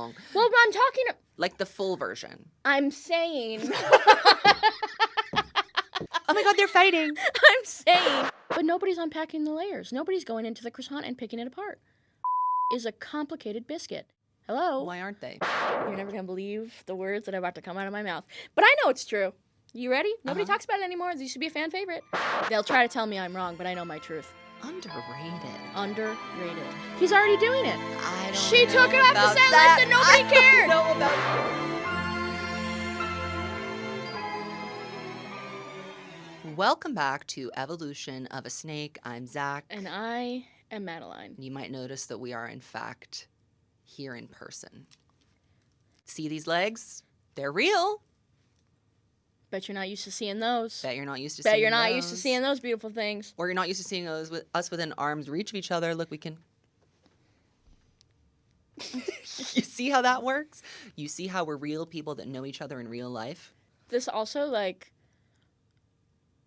song. Well, I'm talking... Like the full version. I'm saying... Oh my God, they're fighting. I'm saying... But nobody's unpacking the layers. Nobody's going into the croissant and picking it apart. Is a complicated biscuit. Hello? Why aren't they? You're never going to believe the words that are about to come out of my mouth. But I know it's true. You ready? Nobody talks about it anymore. This used to be a fan favorite. They'll try to tell me I'm wrong, but I know my truth. Underrated. Underrated. He's already doing it. I don't She know took it off the about set that. list and nobody cared. I don't know about... Welcome back to Evolution of a Snake. I'm Zach. And I am Madeline. You might notice that we are, in fact, here in person. See these legs? They're real. Bet you're not used to seeing those. Bet you're not used to Bet seeing you're not those. used to seeing those beautiful things. Or you're not used to seeing those with us within arm's reach of each other. Look, we can... You see how that works? You see how we're real people that know each other in real life? This also,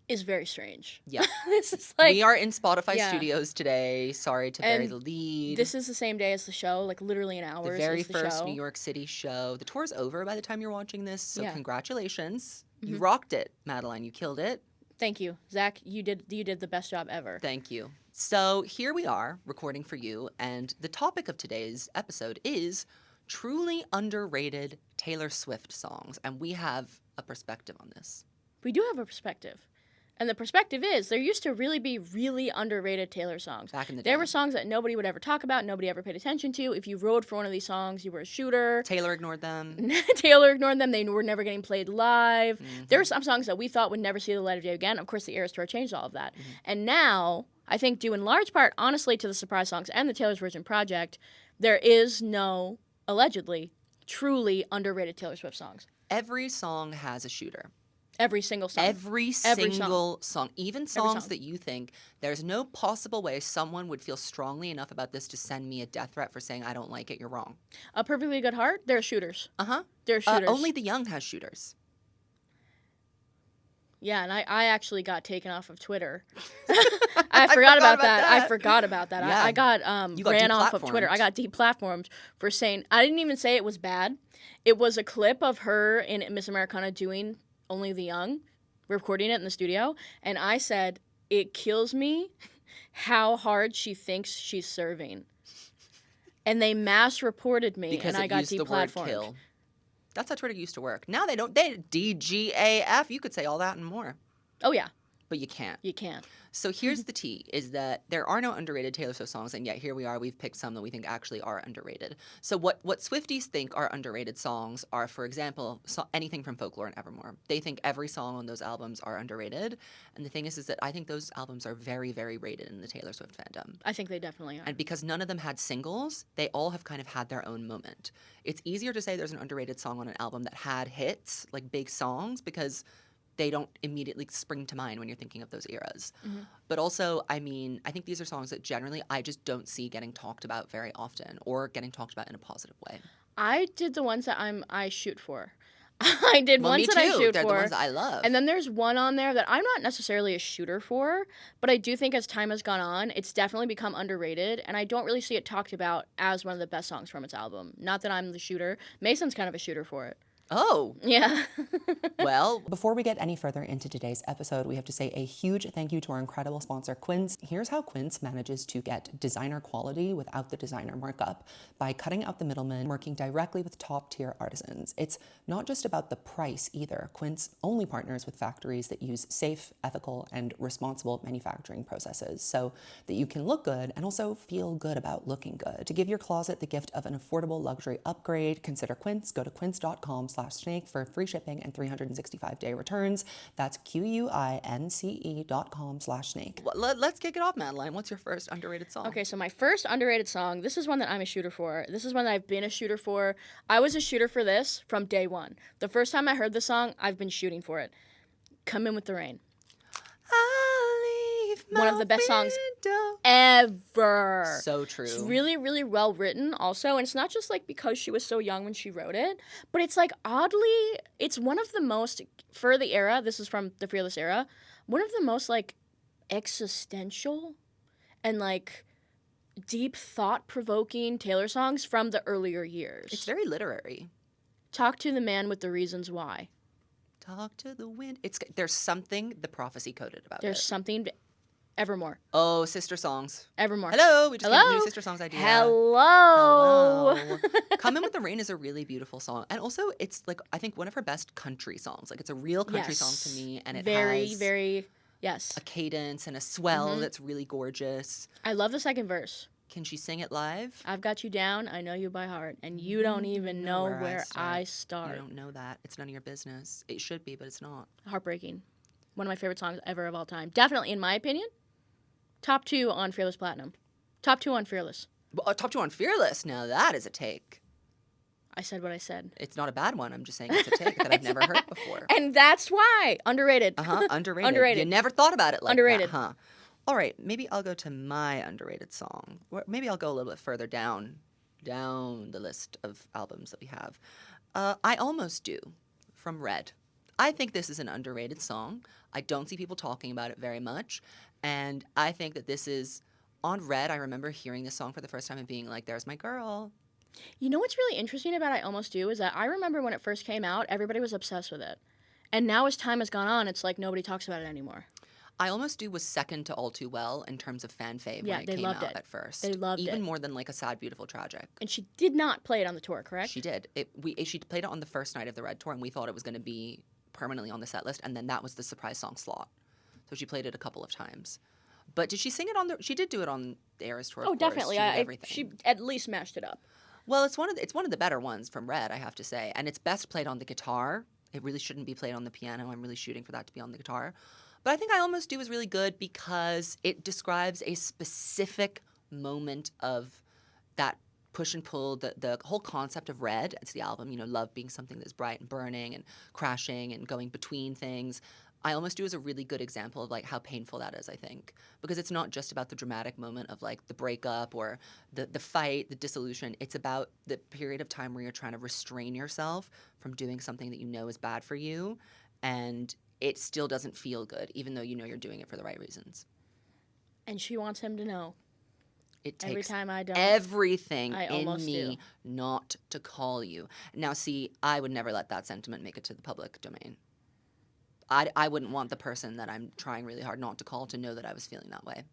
is very strange. Yeah. This is we are in Spotify yeah. studios today. Sorry to bury the lead. This is the same day as the show, literally in hours. The very is the first show. New York City show. The tour's over by the time you're watching this, so yeah. Congratulations. Mm-hmm. You rocked it, Madeline. You killed it. Thank you. Zach, you did the best job ever. Thank you. So here we are, recording for you, and the topic of today's episode is truly underrated Taylor Swift songs, and we have a perspective on this. We do have a perspective. And the perspective is, there used to really be really underrated Taylor songs. Back in the day. There were songs that nobody would ever talk about, nobody ever paid attention to. If you rode for one of these songs, you were a shooter. Taylor ignored them. Taylor ignored them. They were never getting played live. Mm-hmm. There were some songs that we thought would never see the light of day again. Of course, the Eras Tour changed all of that. Mm-hmm. And now, I think due in large part, honestly, to the surprise songs and the Taylor's Version Project, there is no, allegedly, truly underrated Taylor Swift songs. Every song has a shooter. Every single song. Every single song. Even songs that you think there's no possible way someone would feel strongly enough about this to send me a death threat for saying I don't like it, you're wrong. A Perfectly Good Heart, they're shooters. Uh-huh. They're shooters. Only the Young has shooters. Yeah, and I actually got taken off of Twitter. I forgot about that. I forgot about that. Yeah. I got ran off of Twitter. I got deplatformed for saying, I didn't even say it was bad. It was a clip of her in Miss Americana doing Only the Young, recording it in the studio, and I said, it kills me how hard she thinks she's serving. And they mass reported me, because and I got used the word deplatformed. kill. That's how Twitter used to work. Now they don't. They DGAF. You could say all that and more. Oh, yeah. But you can't. You can't. So here's the tea, is that there are no underrated Taylor Swift songs, and yet here we are, we've picked some that we think actually are underrated. So what Swifties think are underrated songs are, for example, anything from Folklore and Evermore. They think every song on those albums are underrated, and the thing is that I think those albums are very, very rated in the Taylor Swift fandom. I think they definitely are. And because none of them had singles, they all have kind of had their own moment. It's easier to say there's an underrated song on an album that had hits, like big songs, because they don't immediately spring to mind when you're thinking of those eras. Mm-hmm. But also, I think these are songs that generally I just don't see getting talked about very often or getting talked about in a positive way. I did the ones that I shoot for. I did ones that I shoot They're for. the ones that I love. And then there's one on there that I'm not necessarily a shooter for, but I do think as time has gone on, it's definitely become underrated, and I don't really see it talked about as one of the best songs from its album. Not that I'm the shooter. Mason's kind of a shooter for it. Oh. Yeah. Well, before we get any further into today's episode, we have to say a huge thank you to our incredible sponsor, Quince. Here's how Quince manages to get designer quality without the designer markup, by cutting out the middleman, working directly with top-tier artisans. It's not just about the price either. Quince only partners with factories that use safe, ethical, and responsible manufacturing processes so that you can look good and also feel good about looking good. To give your closet the gift of an affordable luxury upgrade, consider Quince. Go to quince.com/snake for free shipping and 365-day returns. That's QUINCE.com/snake. Let's kick it off, Madeline. What's your first underrated song? Okay, so my first underrated song, this is one that I'm a shooter for. This is one that I've been a shooter for. I was a shooter for this from day one. The first time I heard the song, I've been shooting for it. Come In With the Rain. I'll leave my one of the best songs window. ever. So true. It's really, really well written also. And it's not just like because she was so young when she wrote it, but it's like oddly, it's one of the most, for the era, this is from the Fearless era, one of the most like existential and like deep, thought-provoking Taylor songs from the earlier years. It's very literary. Talk to the man with the reasons why. Talk to the wind. There's something the prophecy coded about There's it. something. Evermore. Oh, sister songs. Evermore. Hello. We just Hello. got a new sister songs idea. Hello. Come in with the Rain is a really beautiful song. And also, it's like, I think one of her best country songs. Like, it's a real country song to me. And it has yes. a cadence and a swell that's really gorgeous. I love the second verse. Can she sing it live? I've got you down, I know you by heart, and you don't even know where I start. You don't know that. It's none of your business. It should be, but it's not. Heartbreaking. One of my favorite songs ever of all time. Definitely, in my opinion, top 2 on Fearless Platinum. Top 2 on Fearless. Well, top 2 on Fearless. Now that is a take. I said what I said. It's not a bad one. I'm just saying it's a take that I've never heard before. And that's why. Underrated. Underrated. Underrated. You never thought about it like Underrated. that, huh? All right, maybe I'll go to my underrated song. Or maybe I'll go a little bit further down the list of albums that we have. I Almost Do from Red. I think this is an underrated song. I don't see people talking about it very much. And I think that this is, on Red, I remember hearing this song for the first time and being like, there's my girl. You know what's really interesting about I Almost Do is that I remember when it first came out, everybody was obsessed with it. And now as time has gone on, it's like nobody talks about it anymore. I Almost Do was second to All Too Well in terms of fan fave when it came out at first. They loved it. Even more than like a Sad, Beautiful, Tragic. And she did not play it on the tour, correct? She did. She played it on the first night of the Red Tour, and we thought it was going to be permanently on the set list, and then that was the surprise song slot. So she played it a couple of times. But did she sing it on the... She did do it on the Eras Tour, Oh, of course. definitely. She at least mashed it up. Well, it's one of the better ones from Red, I have to say. And it's best played on the guitar. It really shouldn't be played on the piano. I'm really shooting for that to be on the guitar. But I think I Almost Do is really good because it describes a specific moment of that push and pull, the whole concept of Red. It's the album, love being something that's bright and burning and crashing and going between things. I Almost Do is a really good example of like how painful that is, I think, because it's not just about the dramatic moment of like the breakup or the fight, the dissolution. It's about the period of time where you're trying to restrain yourself from doing something that you know is bad for you, and it still doesn't feel good, even though you know you're doing it for the right reasons. And she wants him to know. It takes every time I don't, everything I in almost me do. not to call you. Now, see, I would never let that sentiment make it to the public domain. I wouldn't want the person that I'm trying really hard not to call to know that I was feeling that way.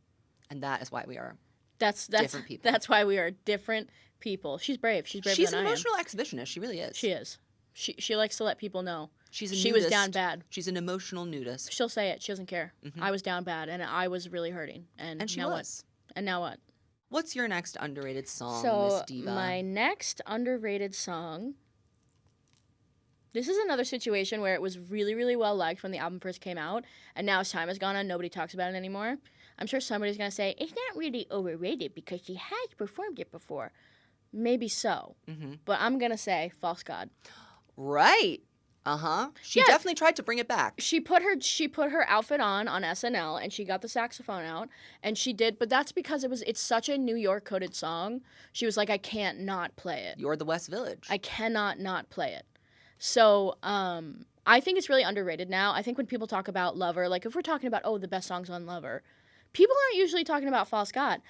And that is why we are different people. That's why we are different people. She's brave. She's braver than I am. She's an emotional exhibitionist. She really is. She is. She likes to let people know. She's a she nudist. was down bad. She's an emotional nudist. She'll say it. She doesn't care. I was down bad, and I was really hurting. And she now was. What? And now what? What's your next underrated song, So Miss Diva? my next underrated song. This is another situation where it was really, really well liked when the album first came out, and now as time has gone on, nobody talks about it anymore. I'm sure somebody's gonna say it's not really overrated because she has performed it before. Maybe so, but I'm gonna say False God. Right. She definitely tried to bring it back. She put her outfit on SNL and she got the saxophone out and she did, but that's because it's such a New York coded song. She was like, I can't not play it. You're the West Village. I cannot not play it. So I think it's really underrated now. I think when people talk about Lover, like if we're talking about the best songs on Lover, people aren't usually talking about False God.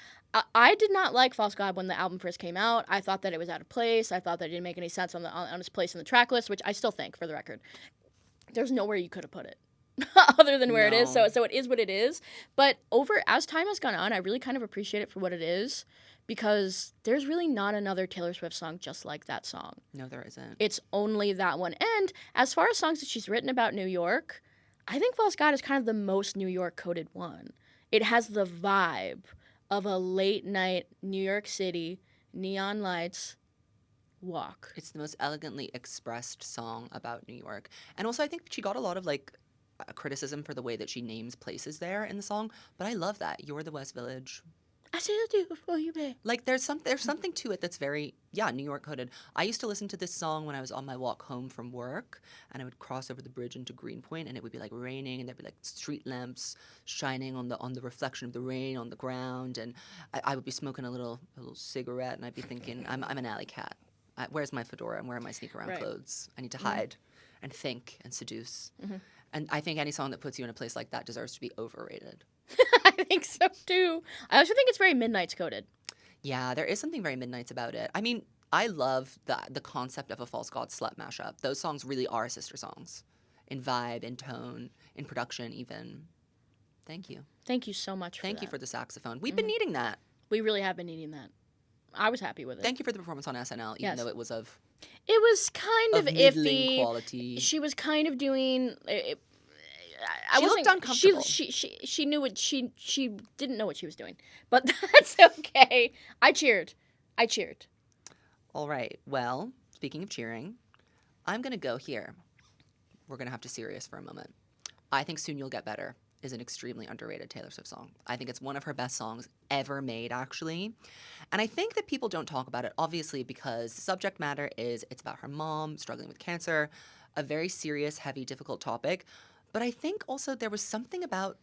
I did not like False God when the album first came out. I thought that it was out of place. I thought that it didn't make any sense on its place in the track list, which I still think, for the record. There's nowhere you could have put it other than where it is. So it is what it is. But as time has gone on, I really kind of appreciate it for what it is because there's really not another Taylor Swift song just like that song. No, there isn't. It's only that one. And as far as songs that she's written about New York, I think False God is kind of the most New York coded one. It has the vibe of a late night New York City, neon lights, walk. It's the most elegantly expressed song about New York. And also I think she got a lot of criticism for the way that she names places there in the song, but I love that. You're the West Village. I said I'll do before you pay. Like there's something to it that's very New York coded. I used to listen to this song when I was on my walk home from work, and I would cross over the bridge into Greenpoint, and it would be like raining, and there'd be like street lamps shining on the reflection of the rain on the ground, and I would be smoking a little cigarette, and I'd be thinking, I'm an alley cat. Where's my fedora and where are my sneak around clothes? I need to hide and think and seduce. And I think any song that puts you in a place like that deserves to be overrated. I think so too. I also think it's very Midnight's coded. Yeah, there is something very Midnights about it. I mean, I love the concept of a False God Slut mashup. Those songs really are sister songs in vibe, in tone, in production even. Thank you. Thank you so much for Thank that. you for the saxophone. We've been needing that. We really have been needing that. I was happy with it. Thank you for the performance on SNL, even though it was of It was kind of middling iffy. quality. She was kind of doing. She looked uncomfortable. She knew what she didn't know what she was doing, but that's okay. I cheered. All right. Well, speaking of cheering, I'm gonna go here. We're gonna have to serious for a moment. I think "Soon You'll Get Better" is an extremely underrated Taylor Swift song. I think it's one of her best songs ever made, actually. And I think that people don't talk about it, obviously, because the subject matter is it's about her mom struggling with cancer, a very serious, heavy, difficult topic. But I think also there was something about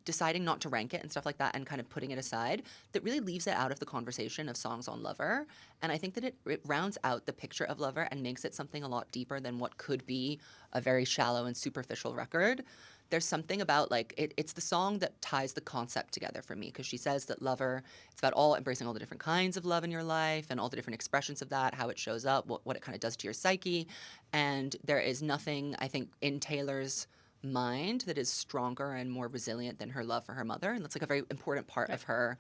deciding not to rank it and stuff like that and kind of putting it aside that really leaves it out of the conversation of songs on Lover. And I think that it rounds out the picture of Lover and makes it something a lot deeper than what could be a very shallow and superficial record. There's something about, like, it's the song that ties the concept together for me, because she says that Lover, it's about embracing all the different kinds of love in your life and all the different expressions of that, how it shows up, what it kind of does to your psyche. And there is nothing, I think, in Taylor's mind that is stronger and more resilient than her love for her mother. And that's like a very important part of her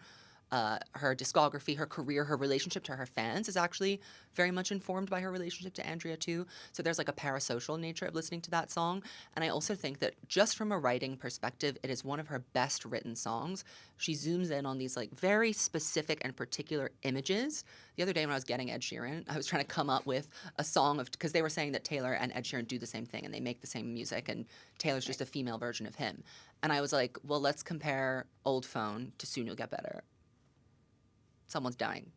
discography, her career, her relationship to her fans is actually very much informed by her relationship to Andrea too. So there's like a parasocial nature of listening to that song. And I also think that just from a writing perspective, it is one of her best written songs. She zooms in on these like very specific and particular images. The other day when I was getting Ed Sheeran, I was trying to come up with a song of, because they were saying that Taylor and Ed Sheeran do the same thing and they make the same music and Taylor's just a female version of him. And I was like, well, let's compare Old Phone to Soon You'll Get Better. Someone's dying.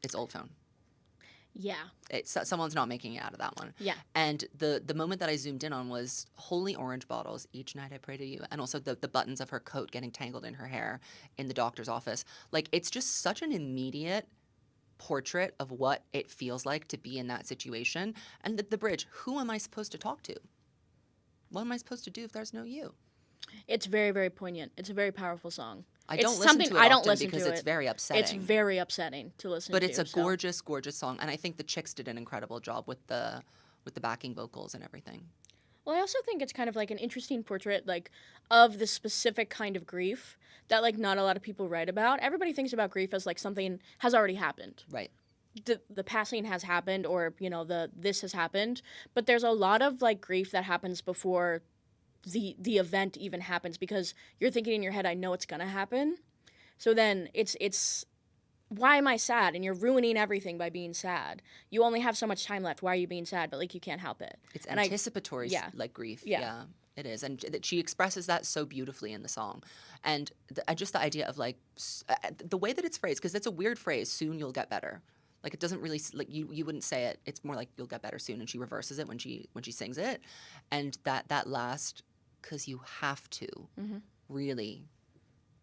It's Old Phone. Yeah. Someone's not making it out of that one. Yeah. And the moment that I zoomed in on was Holy Orange Bottles, Each Night I Pray to You, and also the buttons of her coat getting tangled in her hair in the doctor's office. Like, it's just such an immediate portrait of what it feels like to be in that situation. And the bridge, who am I supposed to talk to? What am I supposed to do if there's no you? It's very, very poignant. It's a very powerful song. I don't listen to it often because it's very upsetting. It's very upsetting to listen to. But it's a gorgeous, gorgeous song. And I think the Chicks did an incredible job with the backing vocals and everything. Well, I also think it's kind of like an interesting portrait, like, of the specific kind of grief that, like, not a lot of people write about. Everybody thinks about grief as, like, something has already happened. Right. The passing has happened, or, you know, this has happened. But there's a lot of, like, grief that happens before the event even happens, because you're thinking in your head, I know it's gonna happen. So then it's why am I sad? And you're ruining everything by being sad. You only have so much time left. Why are you being sad? But, like, you can't help it. It's anticipatory, like, grief. Yeah, it is. And that she expresses that so beautifully in the song. And just the idea of, like, the way that it's phrased, because it's a weird phrase, soon you'll get better. Like, it doesn't really, like, you wouldn't say it. It's more like you'll get better soon. And she reverses it when she sings it. And that last, because you have to, really,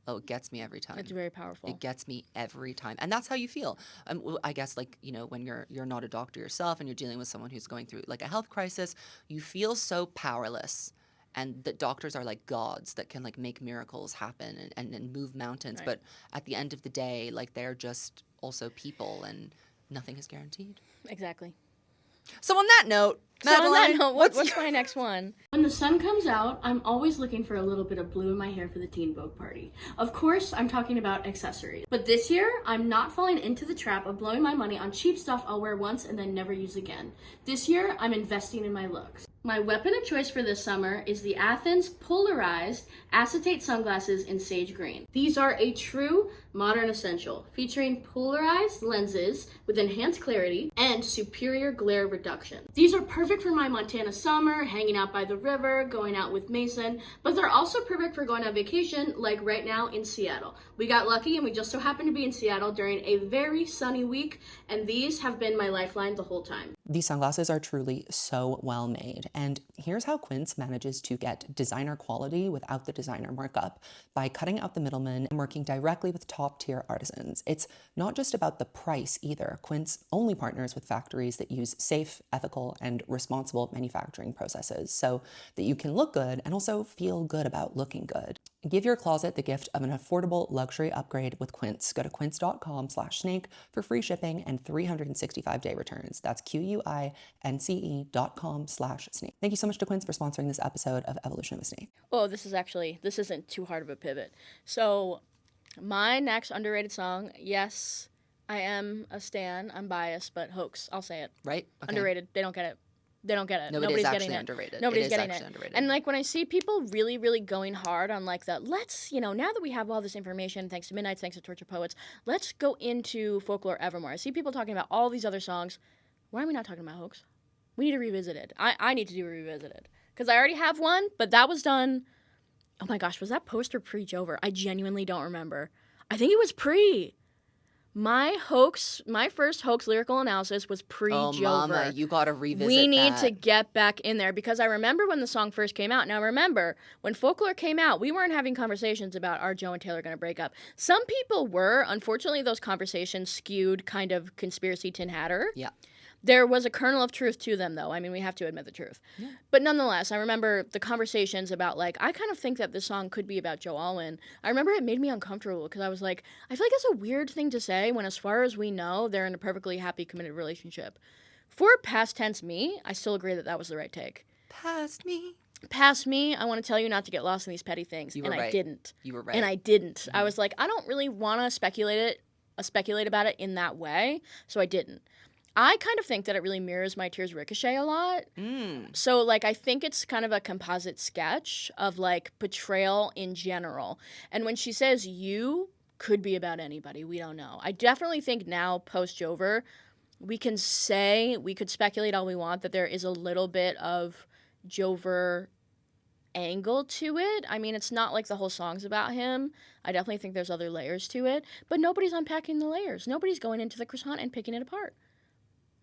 it gets me every time. It's very powerful. It gets me every time. And that's how you feel. I guess, like, you know, when you're not a doctor yourself and you're dealing with someone who's going through, like, a health crisis, you feel so powerless. And that doctors are like gods that can, like, make miracles happen and move mountains. Right. But at the end of the day, like, they're just also people and nothing is guaranteed. Exactly. So on that note, Madeline, what's my next one? When the sun comes out, I'm always looking for a little bit of blue in my hair for the Teen Vogue party. Of course, I'm talking about accessories. But this year, I'm not falling into the trap of blowing my money on cheap stuff I'll wear once and then never use again. This year, I'm investing in my looks. My weapon of choice for this summer is the Athens Polarized Acetate Sunglasses in Sage Green. These are a true modern essential, featuring polarized lenses with enhanced clarity and superior glare reduction. These are perfect for my Montana summer, hanging out by the river, going out with Mason, but they're also perfect for going on vacation, like right now in Seattle. We got lucky and we just so happened to be in Seattle during a very sunny week, and these have been my lifeline the whole time. These sunglasses are truly so well made. And here's how Quince manages to get designer quality without the designer markup: by cutting out the middleman and working directly with top top-tier artisans. It's not just about the price either. Quince only partners with factories that use safe, ethical, and responsible manufacturing processes so that you can look good and also feel good about looking good. Give your closet the gift of an affordable luxury upgrade with Quince. Go to quince.com/snake for free shipping and 365-day returns. That's QUINCE.com/snake. Thank you so much to Quince for sponsoring this episode of Evolution of a Snake. Oh, this isn't too hard of a pivot. So my next underrated song, yes, I am a stan. I'm biased, but Hoax. I'll say it. Right? Okay. Underrated. They don't get it. They don't get it. Nobody's getting it. underrated. Nobody's getting actually it. Underrated. And like when I see people really, really going hard on like that, let's, now that we have all this information, thanks to Midnights, thanks to Torture Poets, let's go into Folklore Evermore. I see people talking about all these other songs. Why are we not talking about Hoax? We need to revisit it. I need to do a revisited. Because I already have one, but that was done. Oh my gosh, was that post or pre-Jover? I genuinely don't remember. I think it was pre. My first Hoax lyrical analysis was pre-Jover. Oh, mama, you gotta revisit We need that. to get back in there because I remember when the song first came out. Now remember, when Folklore came out, we weren't having conversations about are Joe and Taylor going to break up. Some people were. Unfortunately, those conversations skewed kind of conspiracy tin hatter. Yeah. There was a kernel of truth to them, though. I mean, we have to admit the truth. Yeah. But nonetheless, I remember the conversations about, like, I kind of think that this song could be about Joe Alwyn. I remember it made me uncomfortable because I was like, I feel like it's a weird thing to say when, as far as we know, they're in a perfectly happy, committed relationship. For past tense me, I still agree that that was the right take. Past me. Past me, I want to tell you not to get lost in these petty things. You were and right. I didn't. You were right. And I didn't. Mm-hmm. I was like, I don't really want to speculate about it in that way, so I didn't. I kind of think that it really mirrors My Tears Ricochet a lot. So, like, I think it's kind of a composite sketch of, like, betrayal in general. And when she says you, could be about anybody. We don't know. I definitely think now, post-Jover, we could speculate all we want that there is a little bit of Jover angle to it. I mean, it's not like the whole song's about him. I definitely think there's other layers to it. But nobody's unpacking the layers. Nobody's going into the croissant and picking it apart.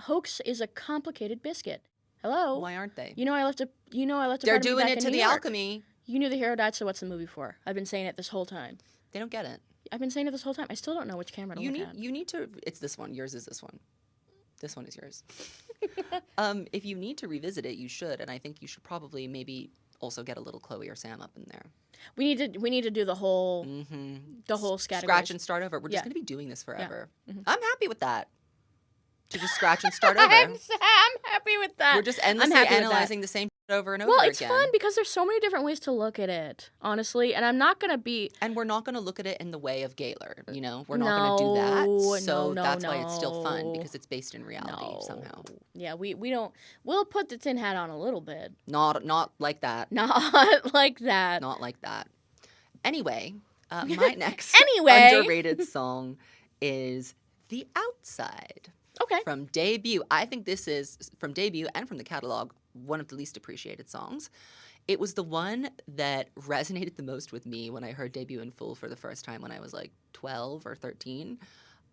Hoax is a complicated biscuit. Hello. Why aren't they? I left a They're doing it to the alchemy. You knew the hero died, so what's the movie for? I've been saying it this whole time. They don't get it. I've been saying it this whole time. I still don't know which camera to look at. You need to. It's this one. Yours is this one. This one is yours. If you need to revisit it, you should, and I think you should probably maybe also get a little Chloe or Sam up in there. We need to do the whole scratch and start over. We're just going to be doing this forever. Yeah. Mm-hmm. I'm happy with that. To just scratch and start over. I'm happy with that. We're just endlessly analyzing the same shit over and over again. Well, it's fun because there's so many different ways to look at it, honestly. And I'm not going to be... And we're not going to look at it in the way of Gaylor, We're not going to do that. So that's why it's still fun, because it's based in reality somehow. Yeah, we don't... We'll put the tin hat on a little bit. Not like that. Not like that. Not like that. Anyway, my next underrated song is The Outside. Okay. From Debut. I think this is, from Debut and from the catalog, one of the least appreciated songs. It was the one that resonated the most with me when I heard Debut in full for the first time when I was like 12 or 13.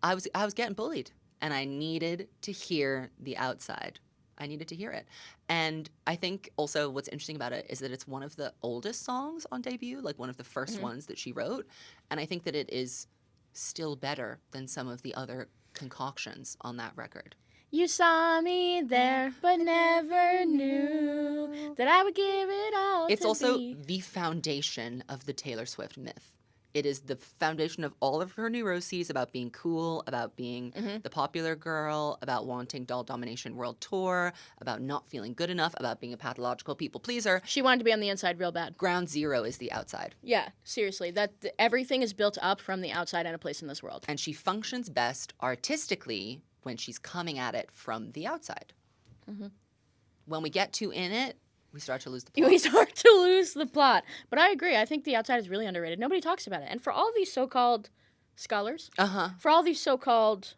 I was getting bullied, and I needed to hear The Outside. I needed to hear it. And I think also what's interesting about it is that it's one of the oldest songs on Debut, like one of the first ones that she wrote. And I think that it is still better than some of the other concoctions on that record. You saw me there, but never knew that I would give it all. It's also the foundation of the Taylor Swift myth. It is the foundation of all of her neuroses about being cool, about being the popular girl, about wanting doll domination world tour, about not feeling good enough, about being a pathological people pleaser. She wanted to be on the inside real bad. Ground zero is the outside. Yeah, seriously. Everything is built up from the outside and a place in this world. And she functions best artistically when she's coming at it from the outside. Mm-hmm. When we get too in it, we start to lose the plot. We start to lose the plot. But I agree. I think The Outside is really underrated. Nobody talks about it. And for all these so-called scholars, for all these so-called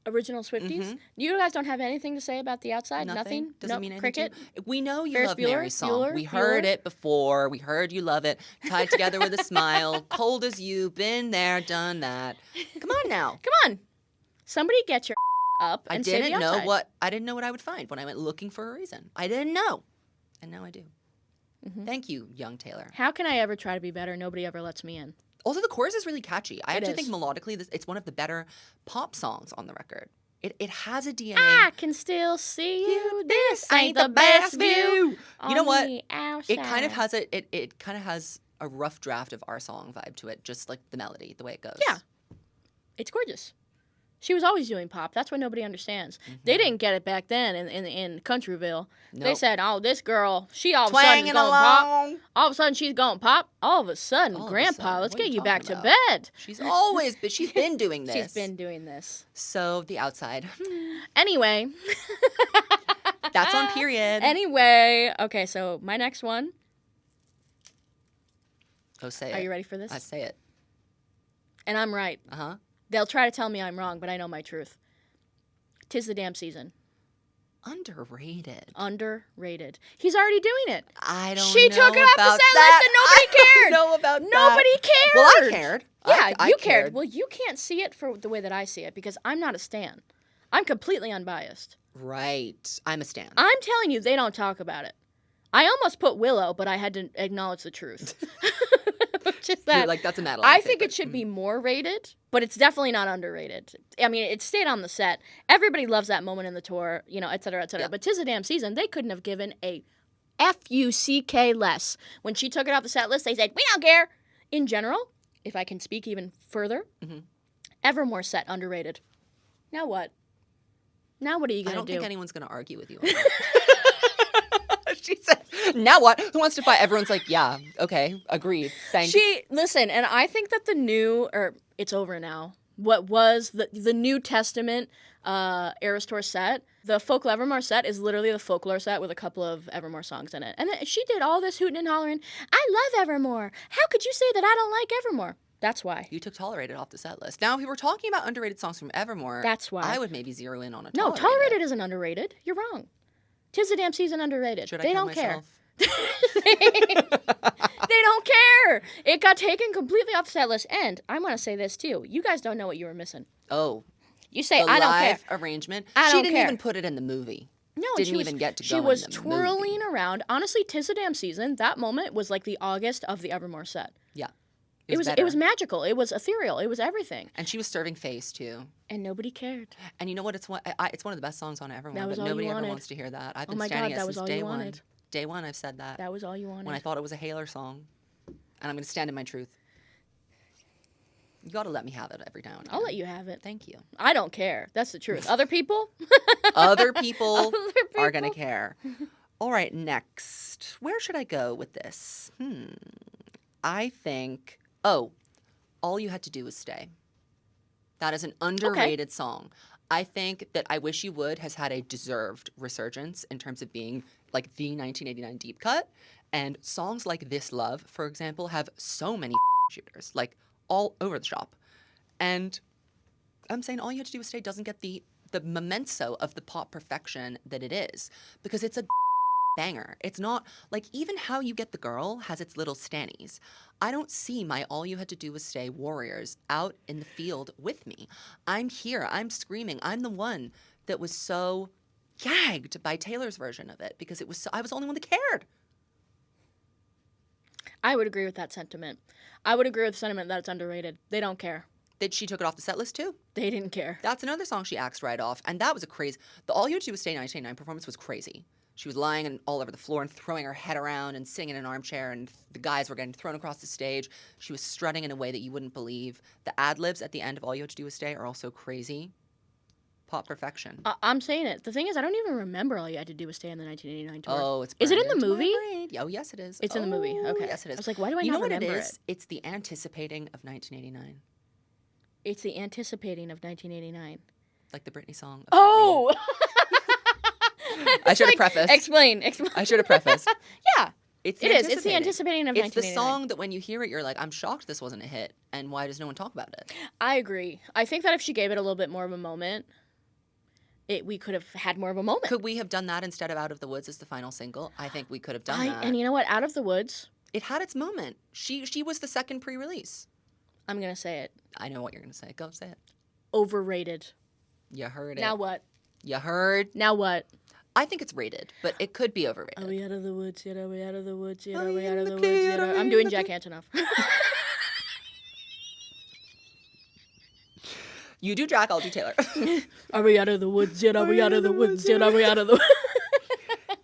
original Swifties, you guys don't have anything to say about The Outside? Nothing? Doesn't mean anything. Cricket? We know you Ferris love Bueller? Mary's song. We heard it before. We heard you love it. Tied together with a smile. Cold as you. Been there, done that. Come on now. Come on. Somebody get your up and say The Outside. I didn't know what I would find when I went looking for a reason. I didn't know. And now I do. Thank you, young Taylor. How can I ever try to be better? Nobody ever lets me in. Also, the chorus is really catchy. I actually is. think melodically, it's one of the better pop songs on the record. It has a DNA. I can still see you. This ain't the best view. You know what? On the It kind of outside. has it kind of has a rough draft of our song vibe to it, just like the melody, the way it goes. Yeah. It's gorgeous. She was always doing pop. That's what nobody understands. They didn't get it back then in Countryville. They Nope. said, "Oh, this girl, she all of a sudden Twanging going pop. along. All of a sudden she's going pop. All of a sudden, All of a Grandpa, sudden. let's What are get you you back to talking about? bed." She's been doing this. She's been doing this. So the outside. Anyway, That's on period. Anyway, okay. So my next one. Go say it. Are you ready for this? I say it. And I'm right. Uh-huh. They'll try to tell me I'm wrong, but I know my truth. 'Tis the damn season. Underrated. Underrated. He's already doing it. I don't She know took it off the about set that. list and nobody I don't cared. know about that. Nobody cared. Well, I cared. Yeah, I you cared. Well, you can't see it for the way that I see it because I'm not a stan. I'm completely unbiased. Right. I'm a stan. I'm telling you, they don't talk about it. I almost put Willow, but I had to acknowledge the truth. Just You're that. like, that's a Madeline I think favorite. it should be more rated, but it's definitely not underrated. I mean, it stayed on the set. Everybody loves that moment in the tour, you know, et cetera, et cetera. Yeah. But 'tis a damn season. They couldn't have given a F-U-C-K less. When she took it off the set list, they said, we don't care. In general, if I can speak even further, Evermore set underrated. Now what? Now what are you I going to don't do? think anyone's going to argue with you on that. She said, now what? Who wants to fight? Everyone's like, yeah, okay, agreed. Thanks. Listen, and I think that the new, or it's over now, what was the New Testament Eras Tour set, the Folklore Evermore set is literally the Folklore set with a couple of Evermore songs in it. And then she did all this hooting and hollering, I love Evermore. How could you say that I don't like Evermore? That's why. You took Tolerated off the set list. Now, if we were talking about underrated songs from Evermore, That's why. I would maybe zero in on a No, Tolerated. Tolerated isn't underrated. You're wrong. 'Tis a damn season underrated. Should I They kill don't care. myself? They don't care. It got taken completely off the set list. And I'm going to say this too. You guys don't know what you were missing. Oh, You say, the I don't care. live arrangement. I She don't didn't care. even put it in the movie. No, and Didn't even get to she go was in the twirling movie. around. Honestly, 'tis a damn season. That moment was like the August of the Evermore set. Yeah. It was better. magical. It was ethereal. It was everything. And she was serving face too. And nobody cared. And you know what? It's one of the best songs on Evermore. That was but all you nobody ever wanted. wants to hear that. I've Oh been my standing God, it that since was all day you one. wanted. Day one, I've said that. That was all you wanted. When I thought it was a Haler song, and I'm going to stand in my truth. You got to let me have it every now and again. I'll let you have it. Thank you. I don't care. That's the truth. Other people? Other people Other are going to people? care. All right, next. Where should I go with this? I think, All You Had to Do Was Stay. That is an underrated song. I think that I Wish You Would has had a deserved resurgence in terms of being like the 1989 deep cut. And songs like This Love, for example, have so many shooters, like all over the shop. And I'm saying All You Had to Do Was Stay doesn't get the memento of the pop perfection that it is, because it's a banger. It's not like even How You Get the Girl has its little stannies. I don't see my All You Had to Do Was Stay warriors out in the field with me. I'm here. I'm screaming. I'm the one that was so gagged by Taylor's version of it because I was the only one that cared. I would agree with that sentiment. I would agree with the sentiment that it's underrated. They don't care. That she took it off the set list too. They didn't care. That's another song she axed right off. And that was a crazy. The All You Had to Do Was Stay 1989 performance was crazy. She was lying all over the floor and throwing her head around and sitting in an armchair, and the guys were getting thrown across the stage. She was strutting in a way that you wouldn't believe. The ad-libs at the end of All You Had to Do Was Stay are also crazy. Pop perfection. I'm saying it. The thing is, I don't even remember All You Had to Do Was Stay in the 1989 tour. Oh, it's Is it in burned the into my movie? brain. Oh, yes, it is. It's in the movie. Oh, Okay. Yes, it is. I was like, why do I you not know what remember it is? it? It's the anticipating of 1989. It's the anticipating of 1989. Like the Britney song. of Oh! I should have prefaced. Explain. I should have prefaced. Yeah. It's It is. It's the anticipating of It's the 1989. song that when you hear it, you're like, I'm shocked this wasn't a hit. And why does no one talk about it? I agree. I think that if she gave it a little bit more of a moment, we could have had more of a moment. Could we have done that instead of Out of the Woods as the final single? I think we could have done that. And you know what? Out of the Woods, It had its moment. She was the second pre-release. I'm going to say it. I know what you're going to say. Go say it. Overrated. You heard it. Now what? You heard. Now what? I think it's rated, but it could be overrated. Are we out of the woods yet? Are we out of the woods yet? Are Are we we out in of the the clear? woods yet? Are we I'm in doing the Jack Antonoff. You do Jack, I'll do Taylor. Are we out of the woods yet? Are we out of the woods yet? Are we out of the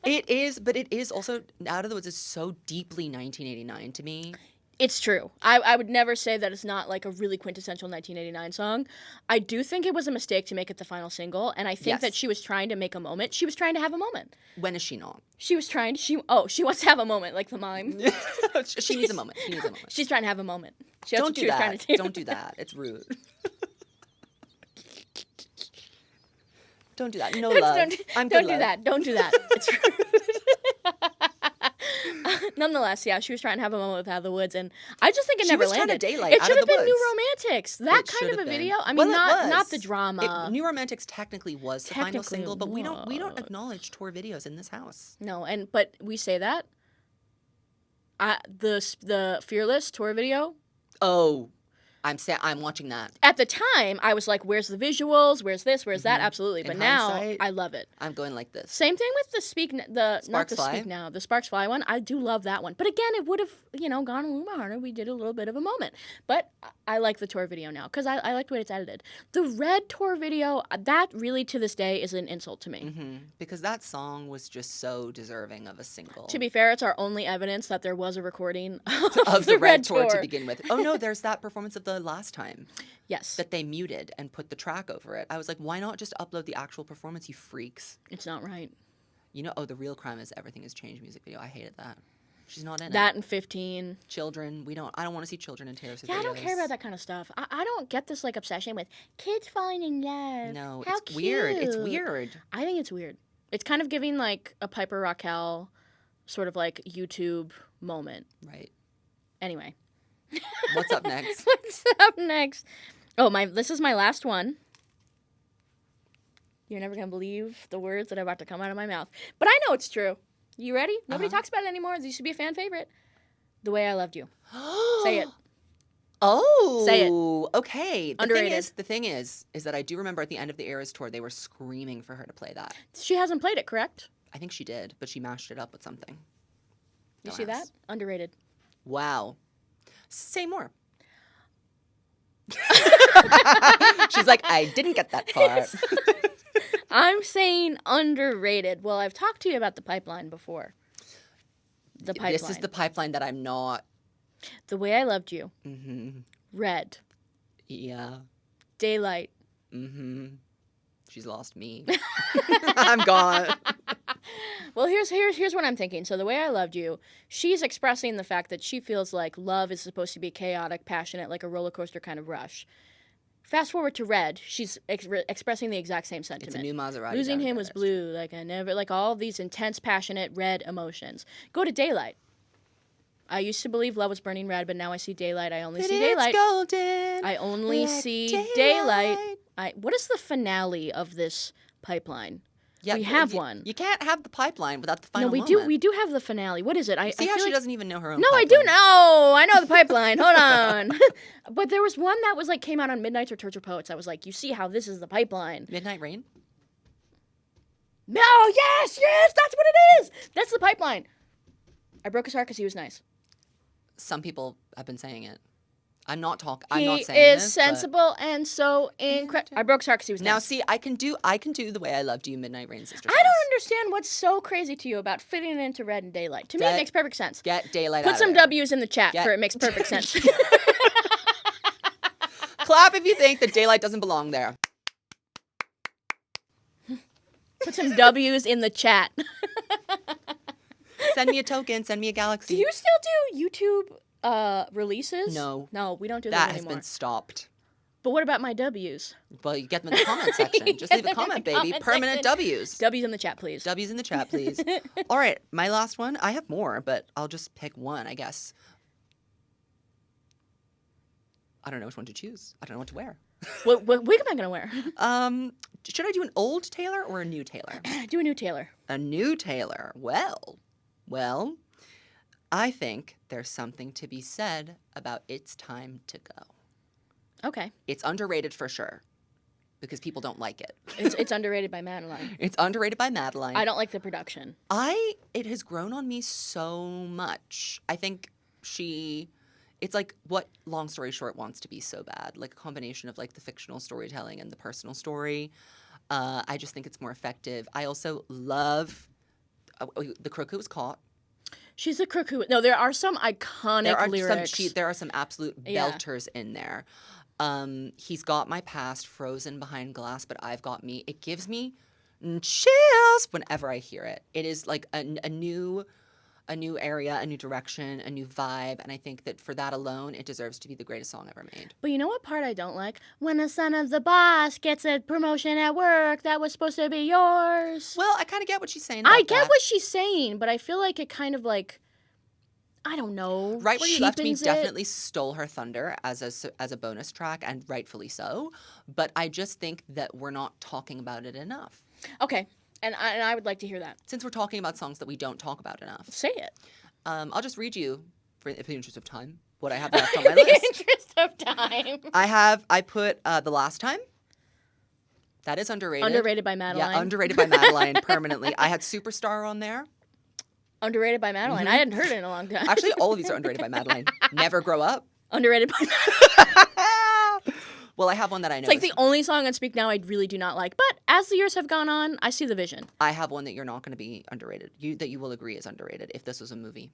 It is, but it is also, Out of the Woods is so deeply 1989 to me. It's true. I would never say that it's not like a really quintessential 1989 song. I do think it was a mistake to make it the final single, and I think that she was trying to make a moment. She was trying to have a moment. When is she not? She was trying to, she wants to have a moment, like the mime. She needs a moment. She needs a moment. She's trying to have a moment. Don't do that. Don't do that. It's rude. Don't do that. No love. I'm good Don't do love. that. Don't do that. It's rude. Nonetheless, yeah, she was trying to have a moment with Out of the Woods, and I just think it never landed. She was trying to daylight It Out should of have the been New Woods. Romantics. That It kind should of a have been. video. I mean, Well, it not was. the drama. New Romantics technically was the final Technically single, but we was. don't acknowledge tour videos in this house. No, but we say that. The Fearless tour video. Oh, I'm watching that. At the time, I was like, "Where's the visuals? Where's this? Where's that?" Absolutely, but In now hindsight, I love it. I'm going like this. Same thing with the Sparks Fly? Speak Now, the Sparks Fly one. I do love that one, but again, it would have gone a little bit harder. We did a little bit of a moment, but I like the tour video now because I like the way it's edited. The Red tour video, that really to this day is an insult to me. Because that song was just so deserving of a single. To be fair, it's our only evidence that there was a recording of the Red tour to begin with. Oh no, there's that performance of the last time. Yes. That they muted and put the track over it. I was like, why not just upload the actual performance, you freaks? It's not right. The real crime is Everything Has Changed music video. I hated that. She's not in it. That and 15. Children. I don't want to see children in Taylor Swift Yeah, videos. I don't care about that kind of stuff. I don't get this obsession with kids falling in love. No, How it's weird. It's cute. weird. I think it's weird. It's kind of giving like a Piper Raquel sort of like YouTube moment. Right. Anyway. What's up next? What's up next? Oh, this is my last one. You're never going to believe the words that are about to come out of my mouth. But I know it's true. You ready? Nobody talks about it anymore. This should be a fan favorite. The Way I Loved You. Say it. Oh. Say it. Okay. Underrated. The thing is that I do remember at the end of the EOAS tour, they were screaming for her to play that. She hasn't played it, correct? I think she did, but she mashed it up with something. You Don't see ask. that? Underrated. Wow. Say more. She's like, I didn't get that far. I'm saying underrated. Well, I've talked to you about the pipeline before. The pipeline. This is the pipeline that I'm not. The Way I Loved You. Mm-hmm. Red. Yeah. Daylight. Mm-hmm. She's lost me. I'm gone. Well, here's what I'm thinking. So The Way I Loved You, she's expressing the fact that she feels like love is supposed to be chaotic, passionate, like a roller coaster kind of rush. Fast forward to Red, she's expressing the exact same sentiment. It's a new Maserati. Losing him driving was first. blue, like all of these intense, passionate red emotions. Go to Daylight. I used to believe love was burning red, but now I see daylight. I only see daylight. It's golden. I only like see daylight. What is the finale of this pipeline? Yeah, we have one. You can't have the pipeline without the final No, we moment. do have the finale. What is it? I See how feel she like... doesn't even know her own No, I pipeline. do know. I know the pipeline. Hold on. But there was one that was like came out on Midnights or Torture Poets. I was like, you see how this is the pipeline. Midnight Rain? No, yes, that's what it is. That's the pipeline. I broke his heart because he was nice. Some people have been saying it. I'm not saying He this. is but- sensible and so incredible. I broke his heart because he was Now, nice. see, I can do The Way I Loved You, Midnight Rain, Sister. I don't understand what's so crazy to you about fitting it into Red and Daylight. To me, it makes perfect sense. Get daylight Put out some of there. W's in the chat for it makes perfect sense. Clap if you think that daylight doesn't belong there. Put some W's in the chat. Send me a token. Send me a galaxy. Do you still do YouTube releases? No. No, we don't do That that has anymore. been stopped. But what about my W's? Well, you get them in the comment section. Just leave a Get them in comment, the baby. comment Permanent section. W's. W's in the chat, please. W's in the chat, please. All right, my last one. I have more, but I'll just pick one, I guess. I don't know which one to choose. I don't know what to wear. What wig am I going to wear? Should I do an old Taylor or a new Taylor? Do a new Taylor. A new Taylor. Well, I think there's something to be said about It's Time to Go. Okay. It's underrated for sure because people don't like it. It's underrated by Madeline. It's underrated by Madeline. I don't like the production. It has grown on me so much. I think she it's like what Long Story Short wants to be so bad, like a combination of like the fictional storytelling and the personal story. I just think it's more effective. I also love The Crook Who Was Caught. She's a crook who. No, there are some iconic lyrics. There are some absolute belters in there. He's got my past frozen behind glass, but I've got me. It gives me chills whenever I hear it. It is like a new area, a new direction, a new vibe, and I think that for that alone, it deserves to be the greatest song ever made. But you know what part I don't like? When the son of the boss gets a promotion at work that was supposed to be yours. Well, I kind of get what she's saying. I get what she's saying, but I feel like it kind of like, I don't know. Right Where You Left Me cheapens it. definitely stole her thunder as a bonus track, and rightfully so. But I just think that we're not talking about it enough. Okay, and I would like to hear that. Since we're talking about songs that we don't talk about enough. Say it. I'll just read you, for the interest of time, what I have left on my list. In the interest of time. I put The Last Time. That is underrated. Underrated by MADELINE. Yeah, underrated by MADELINE permanently. I had Superstar on there. Underrated by MADELINE. Mm-hmm. I hadn't heard it in a long time. Actually, all of these are underrated by MADELINE. Never Grow Up. Underrated by MADELINE. Well, I have one that I know. It's like the only song on Speak Now I really do not like. But as the years have gone on, I see the vision. I have one that you're not going to be underrated. That you will agree is underrated if this was a movie.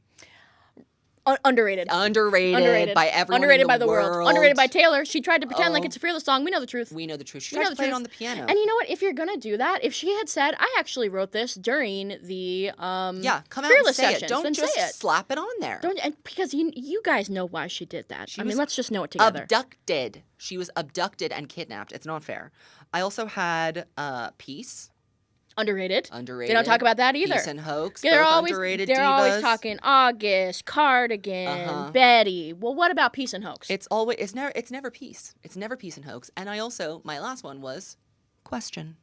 Underrated. Underrated by everyone. Underrated in by the world. Underrated by Taylor. She tried to pretend like it's a Fearless song. We know the truth. We know the truth. She tried to play it on the piano. And you know what? If you're gonna do that, if she had said, "I actually wrote this during the come out Fearless and say sessions," it. Don't then just say it. slap it on there. Because you guys know why she did that. She I mean, was let's just know it together. Abducted. She was abducted and kidnapped. It's not fair. I also had Peace. Underrated. Underrated. They don't talk about that either. Peace and Hoax. They're both always underrated they're divas. always talking August, Cardigan, Betty. Well, what about Peace and Hoax? It's never Peace. It's never Peace and Hoax. And I also, my last one was Question.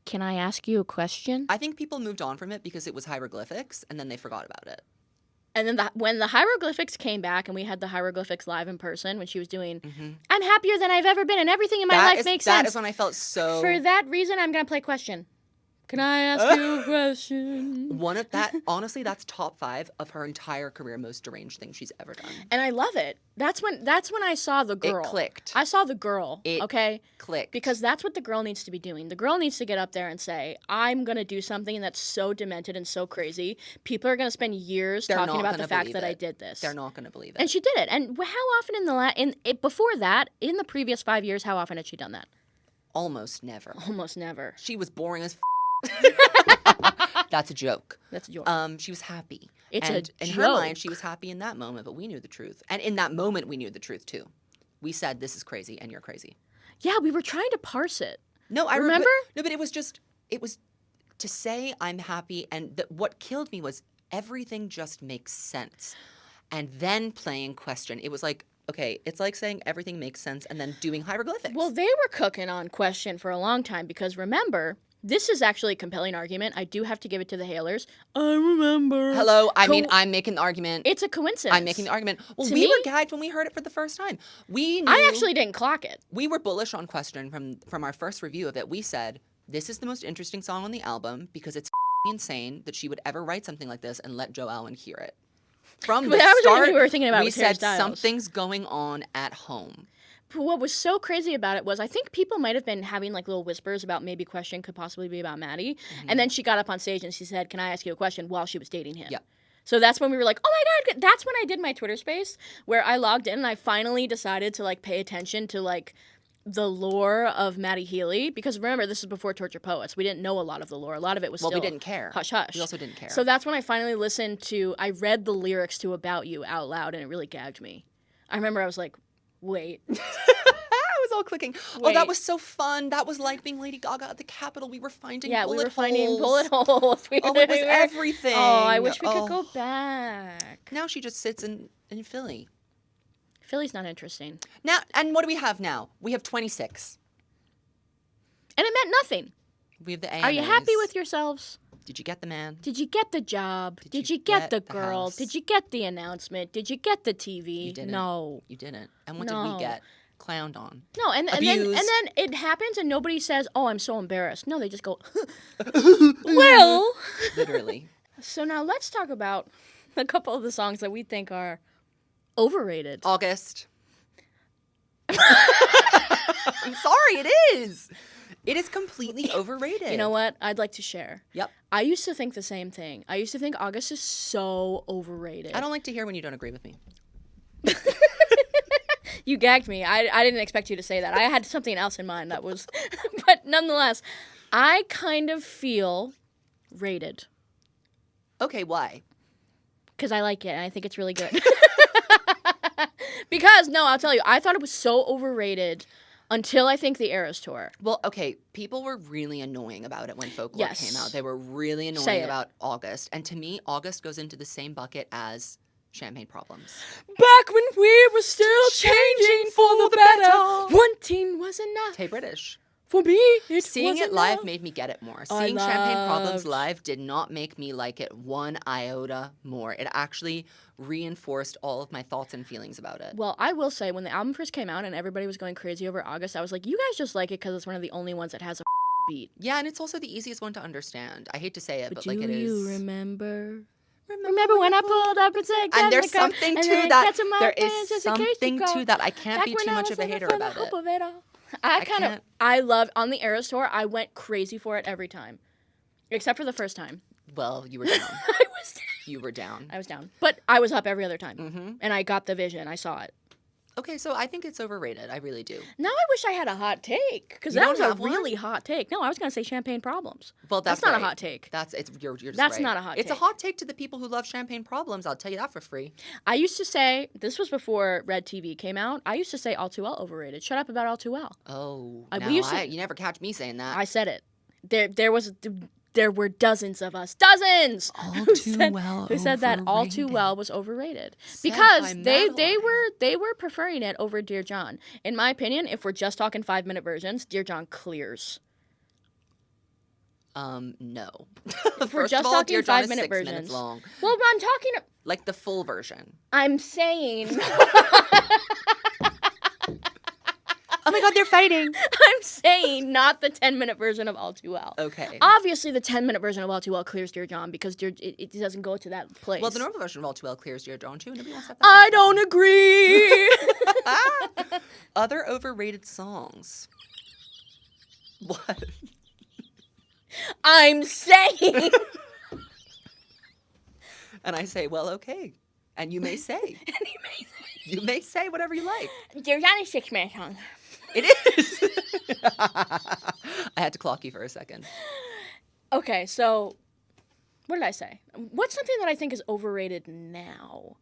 Can I ask you a question? I think people moved on from it because it was hieroglyphics, and then they forgot about it. And then when the hieroglyphics came back and we had the hieroglyphics live in person when she was doing, I'm happier than I've ever been and everything in my life makes sense. That is when I felt so... For that reason, I'm going to play Question. Can I ask you a question? One of that, honestly, that's top 5 of her entire career most deranged thing she's ever done. And I love it. That's when I saw the girl. It clicked. I saw the girl. It clicked. Because that's what the girl needs to be doing. The girl needs to get up there and say, I'm going to do something that's so demented and so crazy. People are going to spend years talking about the fact that I did this. They're not going to believe it. And she did it. And how often before that, in the previous 5 years, how often had she done that? Almost never. Almost never. She was boring as That's a joke. That's a joke. She was happy. It's and a joke. In her mind, she was happy in that moment, but we knew the truth. And in that moment, we knew the truth too. We said, this is crazy and you're crazy. Yeah, we were trying to parse it. No, I remember. No, but it was to say I'm happy, and what killed me was everything just makes sense. And then playing Question. It was like, okay, it's like saying everything makes sense and then doing hieroglyphics. Well, they were cooking on Question for a long time because remember, this is actually a compelling argument. I do have to give it to the Hailers. I remember. Hello, I'm making the argument. It's a coincidence. I'm making the argument. Well, To we me, were gagged when we heard it for the first time. We knew, I actually didn't clock it. We were bullish on Question from our first review of it. We said, this is the most interesting song on the album because it's insane that she would ever write something like this and let Joe Alwyn hear it. From the start, we were thinking about we with Harry said Styles. something's going on at home. But what was so crazy about it was I think people might have been having like little whispers about maybe Question could possibly be about Maddie. And then she got up on stage and she said, can I ask you a question while she was dating him? Yeah. So that's when we were like, oh my God. That's when I did my Twitter space where I logged in and I finally decided to like pay attention to like the lore of Maddie Healy. Because remember, this is before Torture Poets. We didn't know a lot of the lore. A lot of it was still we didn't care. Hush Hush. We also didn't care. So that's when I finally I read the lyrics to About You out loud and it really gagged me. I remember I was like, wait. It was all clicking. Oh, that was so fun. That was like being Lady Gaga at the Capitol. We were finding bullet holes. Yeah, we were finding bullet holes. It was everything. Oh, I wish we could go back. Now she just sits in Philly. Philly's not interesting. Now, and what do we have now? We have 26. And it meant nothing. We have the AMAs. Are you happy with yourselves? Did you get the man? Did you get the job? Did you get the girl? Did you get the announcement? Did you get the TV? You didn't. No. You didn't. And what did we get? Clowned on. No, and then it happens and nobody says, oh, I'm so embarrassed. No, they just go, well. Literally. So now let's talk about a couple of the songs that we think are Overrated. August. I'm sorry, it is. It is completely overrated. You know what? I'd like to share. Yep. I used to think the same thing. I used to think August is so overrated. I don't like to hear when you don't agree with me. You gagged me. I didn't expect you to say that. I had something else in mind that was... But nonetheless, I kind of feel rated. Okay, why? Because I like it, and I think it's really good. Because, no, I'll tell you, I thought it was so overrated until I think the Eras Tour. Well, okay, people were really annoying about it when Folklore came out. They were really annoying about August. And to me, August goes into the same bucket as Champagne Problems. Back when we were still changing for the better, one teen was enough. Tay British. For me, Seeing it enough. live made me get it more. Seeing Champagne Problems live did not make me like it one iota more. It actually reinforced all of my thoughts and feelings about it. Well, I will say, when the album first came out and everybody was going crazy over August, I was like, you guys just like it because it's one of the only ones that has a beat. Yeah, and it's also the easiest one to understand. I hate to say it, but do like it is. you remember when I pulled up and said, and there's something to that. There is something to that. I can't be too much of a hater about it. I love, on the Eras Tour, I went crazy for it every time. Except for the first time. Well, you were down. I was down. You were down. I was down. But I was up every other time. Mm-hmm. And I got the vision. I saw it. Okay, so I think it's overrated. I really do. Now I wish I had a hot take. Because that was a really hot take. No, I was going to say Champagne Problems. Well, that's not right. a hot take. You're just that's right. not a hot take. It's a hot take to the people who love Champagne Problems. I'll tell you that for free. I used to say, this was before Red TV came out, I used to say All Too Well overrated. Shut up about All Too Well. Oh, you never catch me saying that. I said it. There were dozens of us, dozens, who said that All Too Well was overrated because they were preferring it over Dear John. In my opinion, if we're just talking 5-minute versions, Dear John clears. No. If we're just talking 5-minute versions, 6 minutes long. Well, I'm talking like the full version. I'm saying. Oh my God, they're fighting. I'm saying not the 10-minute version of All Too Well. Okay. Obviously, the 10-minute version of All Too Well clears Dear John because it doesn't go to that place. Well, the normal version of All Too Well clears Dear John too. Nobody wants that. I don't agree. Other overrated songs. What? I'm saying. And I say, well, okay. And you may say. You may say whatever you like. Dear John is 6-minute song. It is. I had to clock you for a second. Okay, so what did I say? What's something that I think is overrated now?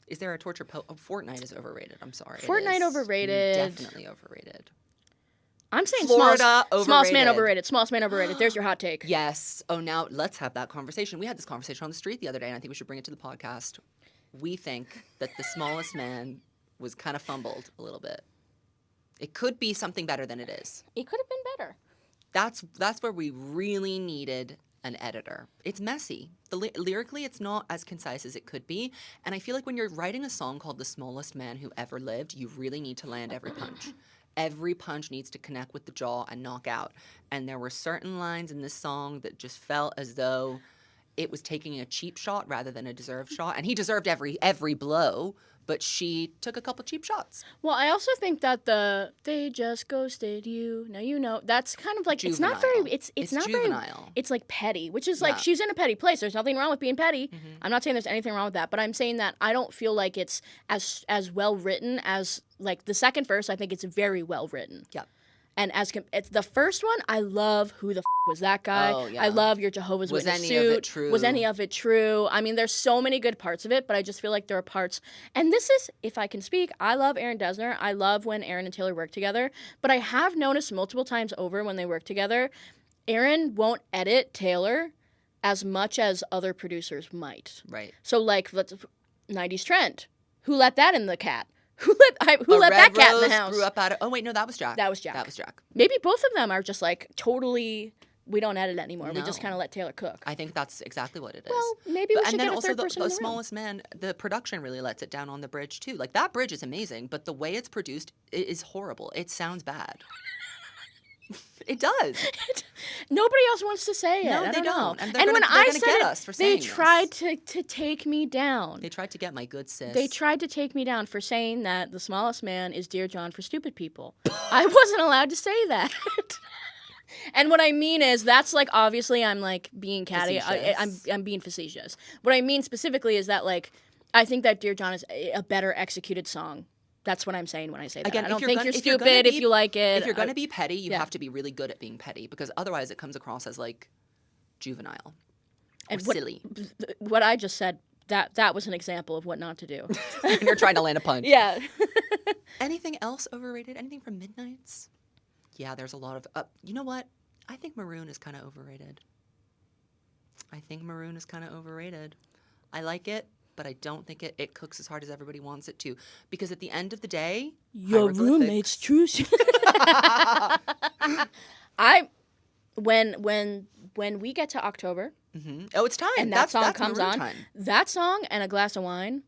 Is there a torture Fortnite is overrated. I'm sorry. Fortnite overrated. Definitely overrated. I'm saying Florida overrated. Smallest man overrated. Smallest man overrated. There's your hot take. Yes. Oh, now let's have that conversation. We had this conversation on the street the other day, and I think we should bring it to the podcast. We think that the smallest man was kind of fumbled a little bit. It could be something better than it is. It could have been better. That's where we really needed an editor. It's messy. Lyrically, it's not as concise as it could be. And I feel like when you're writing a song called The Smallest Man Who Ever Lived, you really need to land every punch. Every punch needs to connect with the jaw and knock out. And there were certain lines in this song that just felt as though it was taking a cheap shot rather than a deserved shot. And he deserved every blow, but she took a couple cheap shots. Well, I also think that they just ghosted you. Now you know that's kind of like juvenile. It's not juvenile. very it's like petty, which is like she's in a petty place. There's nothing wrong with being petty. Mm-hmm. I'm not saying there's anything wrong with that, but I'm saying that I don't feel like it's as well written as like the second verse. I think it's very well written. Yep. And it's the first one, I love who the was that guy. Oh, yeah. I love your Jehovah's Witness suit. Was any of it true? Was any of it true? I mean, there's so many good parts of it, but I just feel like there are parts. And this is, if I can speak, I love Aaron Dessner. I love when Aaron and Taylor work together. But I have noticed multiple times over when they work together, Aaron won't edit Taylor as much as other producers might. Right. So like, 90s Trend. Who let that in the cat? Who let that cat in the house? Grew up out of, oh wait, no, that was Jack. That was Jack. That was Jack. Maybe both of them are just like totally, we don't edit anymore. No. We just kind of let Taylor cook. I think that's exactly what it is. Well, maybe we should get a third person in the room. And then also the Smallest Man, the production really lets it down on the bridge too. Like that bridge is amazing, but the way it's produced is horrible. It sounds bad. It does. Nobody else wants to say it. No, I they don't. And when they're I gonna said get it, us for they saying tried this. to take me down. They tried to get my good sis. They tried to take me down for saying that the smallest man is Dear John for stupid people. I wasn't allowed to say that. And what I mean is, that's like, obviously I'm like being catty. I'm being facetious. What I mean specifically is that, like, I think that Dear John is a better executed song. That's what I'm saying when I say that. Again, I don't think you're stupid if you like it. If you're going to be petty, you have to be really good at being petty, because otherwise it comes across as like juvenile or silly. What I just said, that was an example of what not to do. When you're trying to land a punch. Yeah. Anything else overrated? Anything from Midnights? Yeah, there's a lot of... you know what? I think Maroon is kind of overrated. I like it, but I don't think it cooks as hard as everybody wants it to. Because at the end of the day... Your roommate's choose. When we get to October... Mm-hmm. Oh, it's time. And that song comes Maroon on. Time. That song and a glass of wine...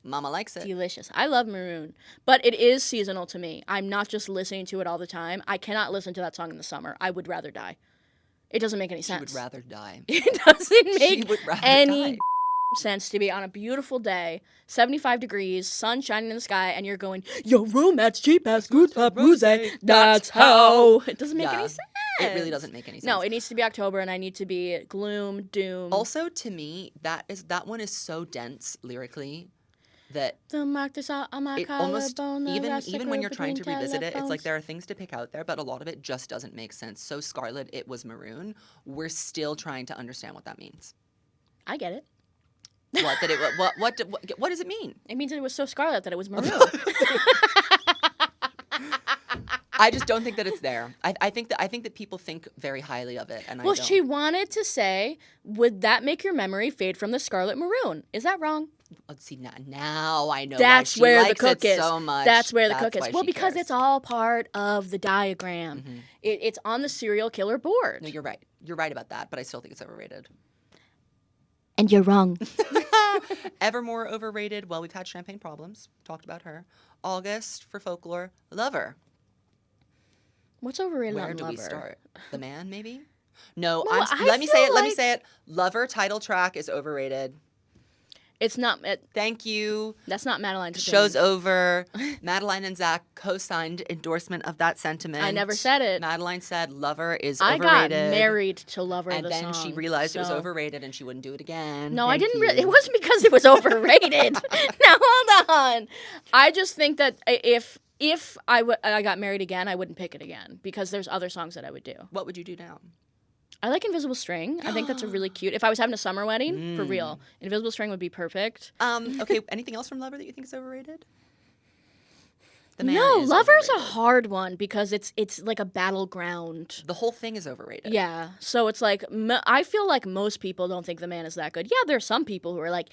Mama likes it. Delicious. I love Maroon. But it is seasonal to me. I'm not just listening to it all the time. I cannot listen to that song in the summer. I would rather die. It doesn't make any sense. She would rather die. It doesn't make any die. sense to be on a beautiful day, 75 degrees, sun shining in the sky, and you're going, your roommate's cheap ass good pop rose. That's how. It doesn't make any sense. It really doesn't make any sense. No, it needs to be October, and I need to be gloom, doom. Also, to me, that one is so dense lyrically that the mark this out on my it almost, collarbone, even when you're trying to revisit it, it's like there are things to pick out there, but a lot of it just doesn't make sense. So Scarlet, it was maroon. We're still trying to understand what that means. I get it. What does it mean? It means it was so scarlet that it was maroon. I just don't think that it's there. I think that people think very highly of it, and well, I don't. she wanted to say, would that make your memory fade from the scarlet maroon? Is that wrong? Let's see, now I know That's why she where likes the cook it is. so much. That's where the cook why is. Well, she because cares. it's all part of the diagram. Mm-hmm. It's on the serial killer board. No, you're right. You're right about that, but I still think it's overrated. And you're wrong. Evermore overrated. Well, we've had champagne problems. Talked about her. August for folklore. Lover. What's overrated Where on do Lover? we start? The man, maybe? No, Well, let me say it. Lover title track is overrated. It's not. Thank you. That's not Madeline's Show's opinion. over. Madeline and Zach co-signed endorsement of that sentiment. I never said it. Madeline said Lover is I overrated. got married to Lover, and the then song, she realized it was so- overrated and she wouldn't do it again. No, I Thank didn't. you. It wasn't because it was overrated. Now hold on. I just think that if I got married again, I wouldn't pick it again because there's other songs that I would do. What would you do now? I like Invisible String. I think that's a really cute. If I was having a summer wedding, for real, Invisible String would be perfect. Okay, anything else from Lover that you think is overrated? The Man No, is Lover's a overrated. hard one because it's like a battleground. The whole thing is overrated. Yeah, so it's like I feel like most people don't think The Man is that good. Yeah, there's some people who are like,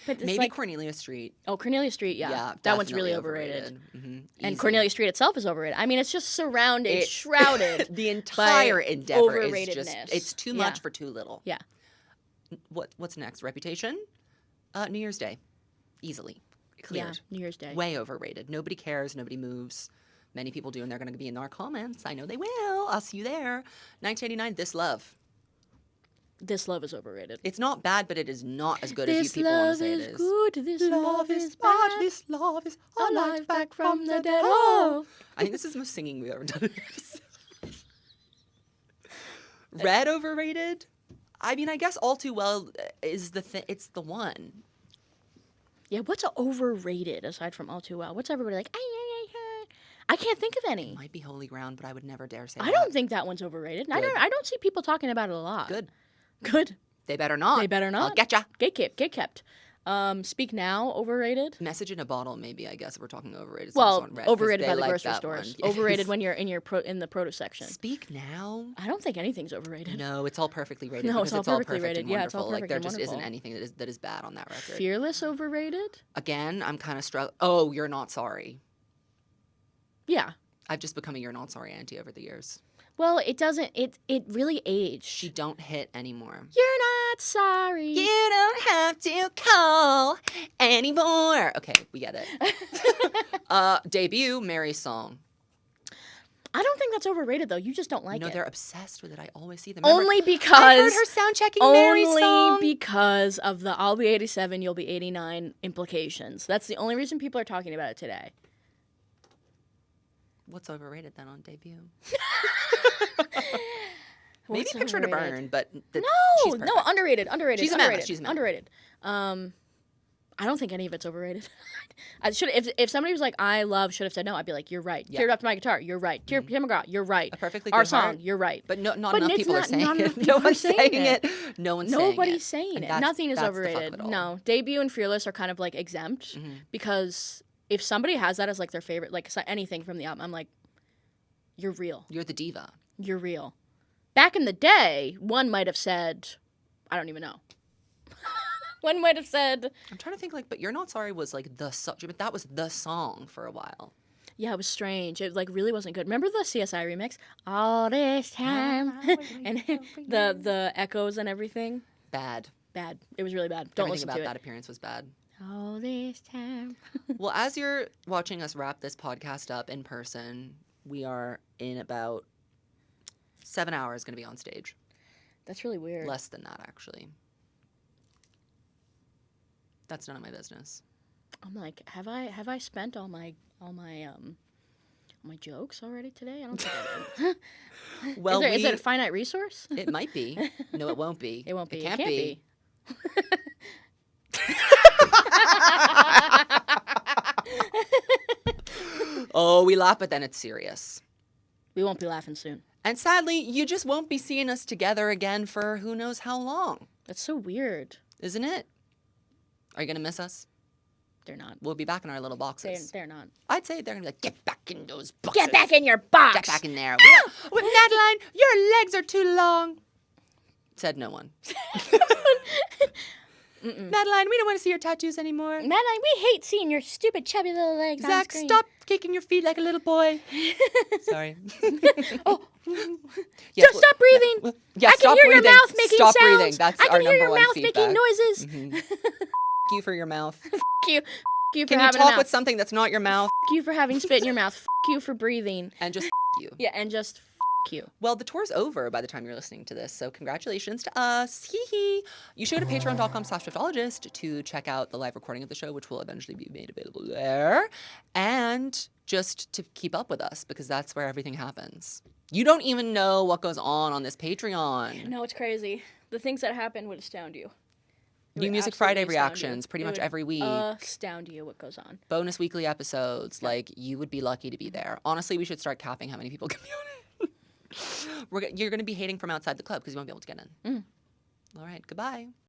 but it's Maybe like, Cornelia Street. oh, Cornelia Street, yeah, that one's really overrated. Mm-hmm. And Cornelia Street itself is overrated. I mean, it's just surrounded, shrouded. The entire endeavor is just, overratedness. it's too much for too little. Yeah. What's next? Reputation? New Year's Day. Easily. Cleared. Yeah, New Year's Day. Way overrated. Nobody cares. Nobody moves. Many people do, and they're going to be in our comments. I know they will. I'll see you there. 1989, This Love. This Love is overrated. It's not bad, but it is not as good as you people want to say it is. Good. This love is bad. This love is Alive back from the dead. Oh. I think this is the most singing we've ever done. Red overrated? I mean, I guess All Too Well is it's the one. Yeah, what's overrated aside from All Too Well? What's everybody like? I can't think of any. It might be Holy Ground, but I would never dare say I that. don't think that one's overrated. I don't see people talking about it a lot. Good. They better not. They better not. I'll get ya. Get kept. Speak Now, overrated. Message in a Bottle, maybe, I guess, if we're talking overrated. Well, Red, 'cause overrated they by the like grocery that stores. one. Overrated Yes. when you're in the produce section. Speak Now? I don't think anything's overrated. No, it's all perfectly rated. No, because it's all it's all perfectly perfect rated. and Yeah, it's all wonderful. Like, there perfect and just isn't wonderful. anything that is bad on that record. Fearless, overrated. Again, I'm kind of struggling. Oh, You're Not Sorry. Yeah. I've just become a You're Not Sorry auntie over the years. Well, it doesn't. It really aged. She don't hit anymore. You're not sorry. You don't have to call anymore. Okay, we get it. Debut, Mary's Song. I don't think that's overrated though. You just don't like No, it. they're obsessed with it. I always see them. Only Remember, because I heard her sound checking Mary's song. because of the "I'll be 87, you'll be 89" implications. That's the only reason people are talking about it today. What's overrated then on debut? What's Maybe Picture to overrated? Burn, but she's No, perfect. no, underrated. She's a mammoth, she's a mammoth. Underrated. I don't think any of it's overrated. I should if somebody was like, I love should have said no, I'd be like, you're right. Yeah. Teared up to my guitar, you're right. Tim McGraw, you're right. A perfectly Our good song, heart. you're right. But not But enough it's people are not- saying not enough it. people No are one's saying saying it. it. No one's Nobody's saying saying And it. that's- Nothing is that's the fuck overrated. of it all. No, debut and Fearless are kind of like exempt because if somebody has that as like their favorite, like anything from the album, I'm like, you're real. You're the diva. You're real. Back in the day, one might have said, I don't even know. One might have said, I'm trying to think but You're Not Sorry was like the song, but that was the song for a while. yeah, it was strange. It like really wasn't good. Remember the CSI remix? All this time. And the echoes and everything? Bad. Bad. It was really bad. Don't Everything listen about to that it. appearance was bad. All this time. Well, as you're watching us wrap this podcast up in person, we are in about 7 hours going to be on stage. That's really weird. Less than that, actually. That's none of my business. I'm like, have I spent all my jokes already today? I don't think I did. Well, is it a finite resource? It might be. No, it won't be. It won't be. It can't It be. Oh, we laugh, but then it's serious. We won't be laughing soon. And sadly, you just won't be seeing us together again for who knows how long, That's so weird. isn't it? Are you going to miss us? They're not. We'll be back in our little boxes. They're not. I'd say they're going to be like, get back in those boxes. Get back in your box. Get back in there. Madeline, your legs are too long. Said no one. Madeline, we don't want to see your tattoos anymore. Madeline, we hate seeing your stupid chubby little legs on Zach, screen. stop kicking your feet like a little boy. Sorry. Oh, Yes, just stop breathing. Yeah, I can stop hear breathing. your mouth making Stop sounds. breathing. That's I can our hear number your one mouth feedback. making noises. Mhm. F you for your mouth. F you. F you for Can you having a talk mouth. with something that's not your mouth? F you for having spit in your mouth. F you for breathing. And just you. Yeah, and just f you. Well, the tour's over by the time you're listening to this, so congratulations to us. Hee hee. You should go to patreon.com/Swiftologist to check out the live recording of the show, which will eventually be made available there. And just to keep up with us, because that's where everything happens. You don't even know what goes on this Patreon. No, it's crazy. The things that happen would astound you. It New would Music absolutely Friday astound you. reactions pretty It much would every week. Astound you what goes on. Bonus weekly episodes. Like, you would be lucky to be there. Honestly, we should start capping how many people can be on it. You're going to be hating from outside the club because you won't be able to get in. All right, goodbye.